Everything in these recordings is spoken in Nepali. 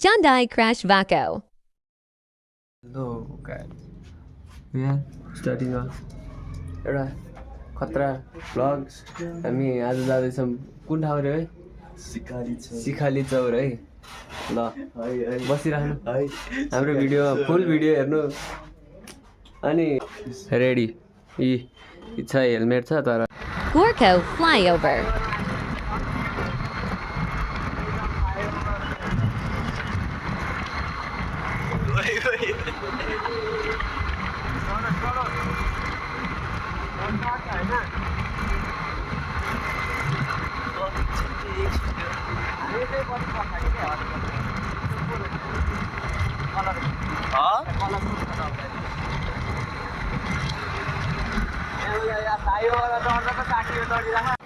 Hyundai Crash Vaco. Hello guys. Yeah, starting off. एउटा खतरा vlogs. हामी आज जाँदैछौँ कुन ठाउँ रे है? सिखाली चौर है। ल बसिराख्नु हाम्रो भिडियो फुल भिडियो हेर्नु अनि रेडी इच्छा हेलमेट छ तर Gorko Flyover. हाँ?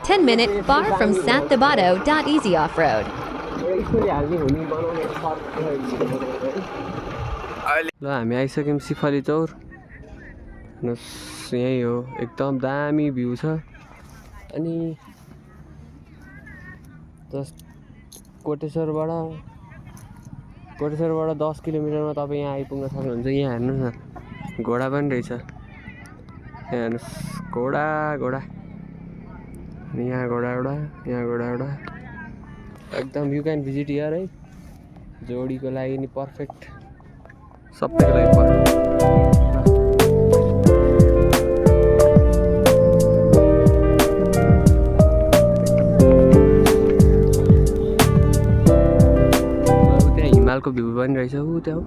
10-minute bar from Santabato.easy off-road. ल हामी आइसक्यौँ सिफाली चौर यही हो एकदम दामी भ्यू छ अनि जस्ट कोटेश्वरबाट 10 किलोमिटरमा तपाईँ यहाँ आइपुग्न सक्नुहुन्छ यहाँ हेर्नुहोस् न घोडा पनि रहेछ यहाँ हेर्नुहोस् घोडा अनि यहाँ घोडा एउटा एकदम यु क्यान भिजिट हियर है जोडीको लागि नि पर्फेक्ट सबैको लागि पर्फेक्ट हिमालको भ्यू पनि रहेछ ऊ त्यहाँ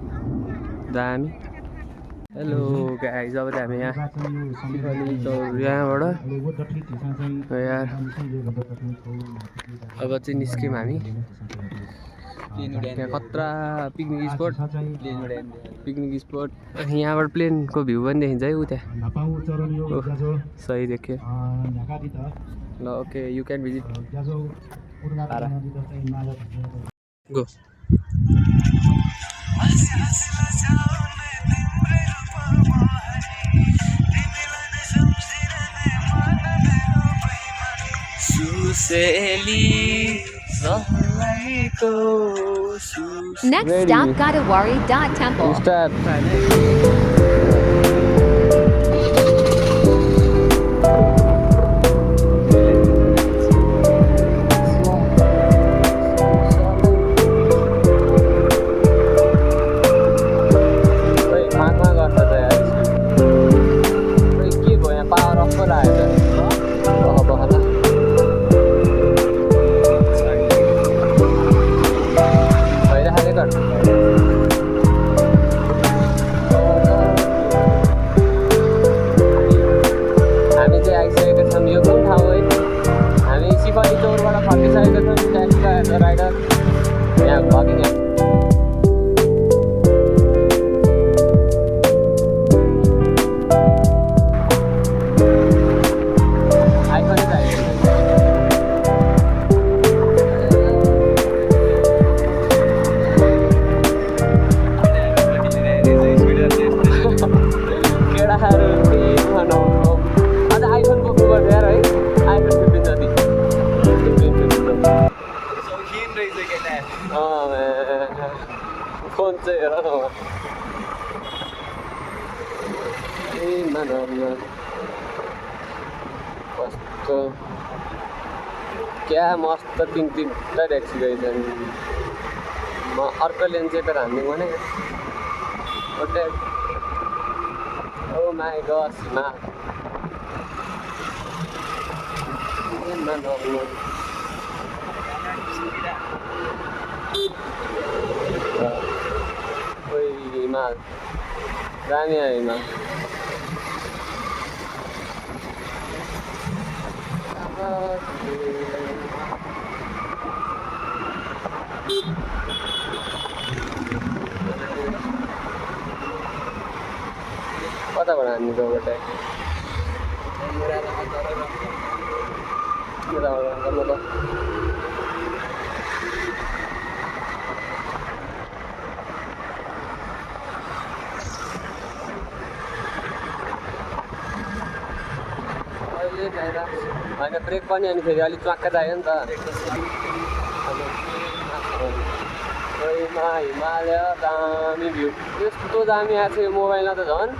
दामी हेलो गाइज अब चाहिँ हामी यहाँ यहाँबाट यार अब चाहिँ निस्क्यौँ हामी त्यहाँ खतरा पिकनिक स्पट यहाँबाट प्लेनको भ्यू पनि देखिन्छ है ऊ त्यहाँ सही देख्यो ल okay you can visit go Next stop, Godawari.temple. Start. क्या मस्त तीनटा ट्याक्सी गइछन् म अर्को लेन चाहिँ तर हामीले भने ओ माई गॉड मा ओइ हिमाल दामी हिमाल कताबाट हान्ने जग्गा होइन ब्रेक पनि अनि फेरि अलिक च्वाक्का चाहियो नि त छेउमा हिमालय दामी भ्यू यस्तो दामी आएको छ यो मोबाइलमा त झन्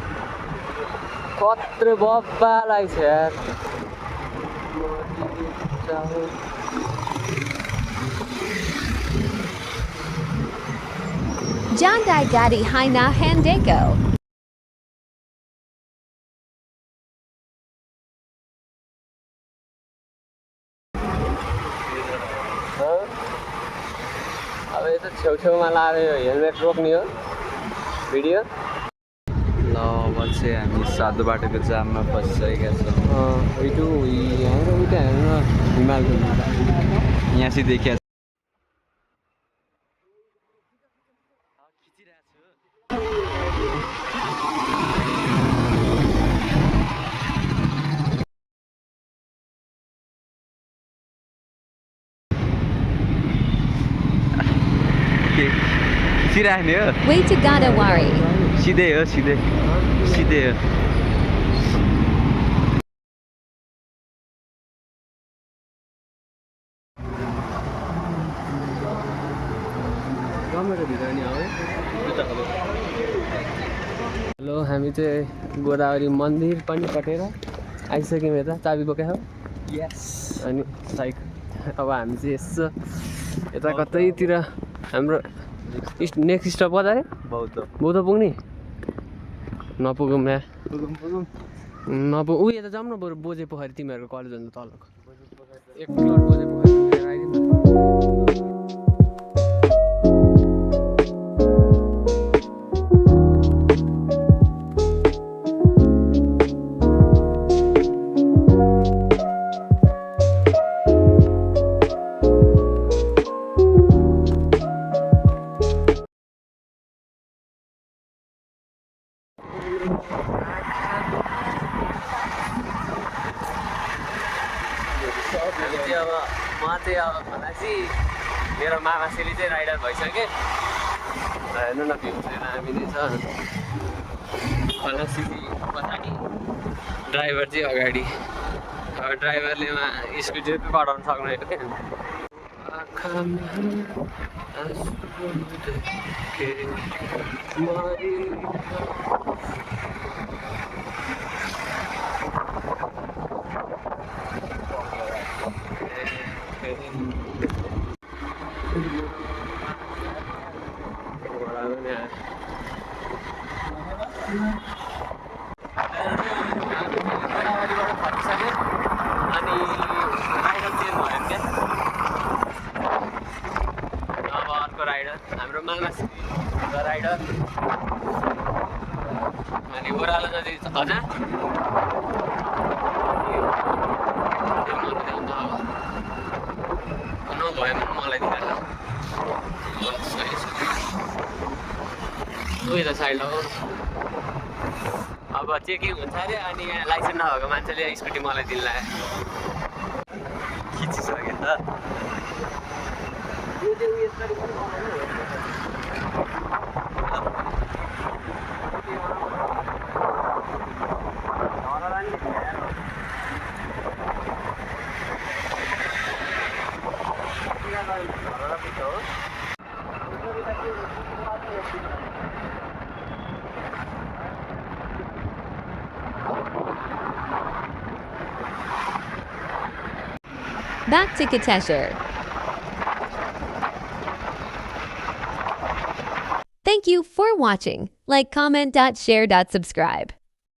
कत्रो बब्बा लाग्छ यार John Dai Gadi Haina Handeko. अब यो त छेउछेउमा लाएर यो हेलमेट रोक्ने हो भिडियो ल अब चाहिँ हामी सातो बाटोको जाममा फसिसकेका छौँ उइटो यहाँ र उइटा हेर्नु हिमालको यहाँ चाहिँ देखिया खिचिराख्ने हो Way to Godawari. सिधै हो सिधै सिधै हो हेलो हामी चाहिँ गोदावरी मन्दिर पनि कटेर आइसक्यौँ यता चाबी बोकेको यस अनि साइक अब हामी चाहिँ यसो यता कतैतिर हाम्रो नेक्स्ट स्टप कता अरे बौद्ध पुग्ने नपुगौँ यहाँ ऊ यता जाउँ न बरु बोझे पोखरी तिमीहरूको कलेज अन्त तलको एक प्लट बोझे पोखरी पुगेर आइदिउँ न अब म चाहिँ अब भनेपछि मेरो मामासेली चाहिँ राइडर भइसक्यो हेर्नु न भ्यू चाहिँ दामी नै छ खलासी पछाडि ड्राइभर चाहिँ अगाडि अब ड्राइभरले स्पिड चाहिँ बढाउनु सक्दैन अनि राइडर चेन्ज भयो क्या अब अर्को राइडर हाम्रो मामा राइडर अनि ओह्रालो जति हजार नभए पनि मलाई दिँदा दुईवटा साइड लगाउनु अब चेकिङ हुन्छ अरे अनि यहाँ लाइसेन्स नभएको मान्छेले स्कुटी मलाई दिनु लाग्यो खिचिसक्यो त Back to Kateshar. Thank you for watching. Like, comment, share, subscribe.